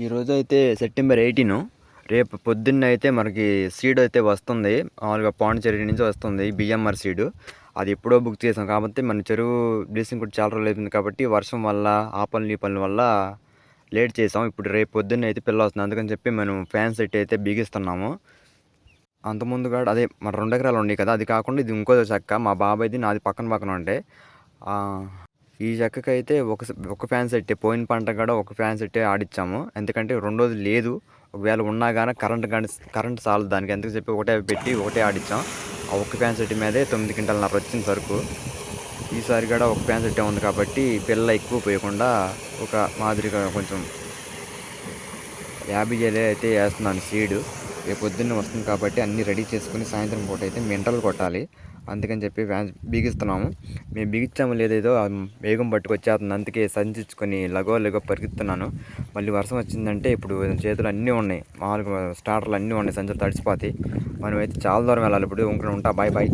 ఈరోజు అయితే సెప్టెంబర్ 18. రేపు పొద్దున్న అయితే మనకి సీడ్ అయితే వస్తుంది. మామూలుగా పాండిచ్చేరి నుంచి వస్తుంది బిఎంఆర్ సీడ్. అది ఎప్పుడో బుక్ చేసాం కాబట్టి మన చెరువు బ్లీచింగ్ కూడా చాలా రోజులు అయిపోయింది కాబట్టి వర్షం వల్ల ఆ పనులు ఈ పనుల వల్ల లేట్ చేసాం. ఇప్పుడు రేపు పొద్దున్న అయితే పిల్ల వస్తుంది. అందుకని చెప్పి మనం ఫ్యాన్ సెట్ అయితే బిగిస్తున్నాము. అంతకుముందు కూడా అదే మన 2 ఎకరాలు ఉన్నాయి కదా, అది కాకుండా ఇది ఇంకో చెక్క మా బాబాయ్ది నాది పక్కన పక్కన ఉంటాయి. ఈ చెక్కకైతే ఒక ఫ్యాన్ సెట్టే, పోయిన పంట కూడా ఒక ఫ్యాన్ సెట్టే ఆడిచ్చాము. ఎందుకంటే 2 రోజులు లేదు, ఒకవేళ ఉన్నా కానీ కరెంట్ చాలదు దానికి, ఎందుకు చెప్పి ఒకటే పెట్టి ఒకటే ఆడిచ్చాం. ఆ ఒక్క ఫ్యాన్ సెట్ మీదే 9 క్వింటాలన్నర వచ్చింది సరుకు. ఈసారి కూడా ఒక ఫ్యాన్ సెట్టే ఉంది కాబట్టి పిల్ల ఎక్కువ పోయకుండా ఒక మాదిరిగా కొంచెం 50 గేలే అయితే వేస్తున్నాను సీడు. రేపు పొద్దున్న వస్తుంది కాబట్టి అన్నీ రెడీ చేసుకుని సాయంత్రం పూట అయితే మెంటలు కొట్టాలి. అందుకని చెప్పి ఫ్యాన్స్ బిగిస్తున్నాము. మేము బిగించాము లేదేదో వేగం పట్టుకొచ్చేస్తుంది, అందుకే సంచించుకొని లగో పరిగెత్తున్నాను. మళ్ళీ వర్షం వచ్చిందంటే ఇప్పుడు చేతులు అన్నీ ఉన్నాయి, మామూలుగా స్టార్టర్లు అన్నీ ఉన్నాయి, సంచులు తడిసిపోతాయి. మనమైతే చాలా దూరం వెళ్ళాలి. ఇప్పుడు ఉంటా, బాయ్ బాయ్.